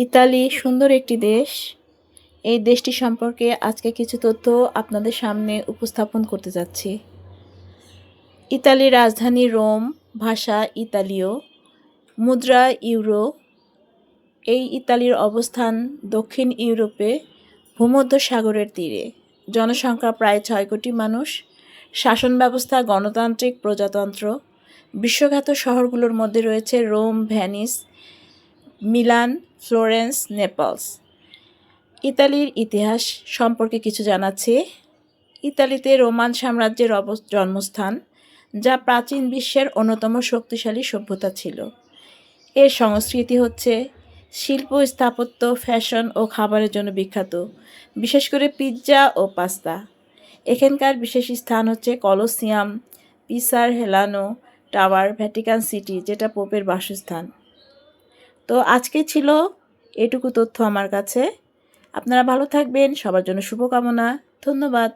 Italy সুন্দর একটি দেশ। এই দেশটি সম্পর্কে আজকে কিছু তথ্য আপনাদের সামনে উপস্থাপন করতে যাচ্ছি। ইতালির রাজধানী রোম, ভাষা ইতালীয়, মুদ্রা ইউরো। এই ইতালির অবস্থান দক্ষিণ ইউরোপে, ভূমধ্যসাগরের তীরে। জনসংখ্যা প্রায় 6 কোটি মানুষ। শাসন ব্যবস্থা গণতান্ত্রিক প্রজাতন্ত্র। বিশ্বখ্যাত শহরগুলোর মধ্যে রয়েছে Rome, Venice, Milan, Florence, Naples. ইতালির ইতিহাস সম্পর্কে কিছু জানাচ্ছি। ইতালিতে রোমান সাম্রাজ্যের জন্মস্থান, যা প্রাচীন বিশ্বের অন্যতম শক্তিশালী সভ্যতা ছিল। এর সংস্কৃতি হচ্ছে শিল্প, স্থাপত্য, ফ্যাশন ও খাবারের জন্য বিখ্যাত, বিশেষ করে পিৎজা ও পাস্তা। এখানকার বিশেষ স্থান হচ্ছে কলোসিয়াম, পিসার হেলানো টাওয়ার, ভ্যাটিকান সিটি, যেটা পোপের বাসস্থান। তো আজকে ছিল এটুকু তথ্য আমার কাছে। আপনারা ভালো থাকবেন, সবার জন্য শুভকামনা। ধন্যবাদ।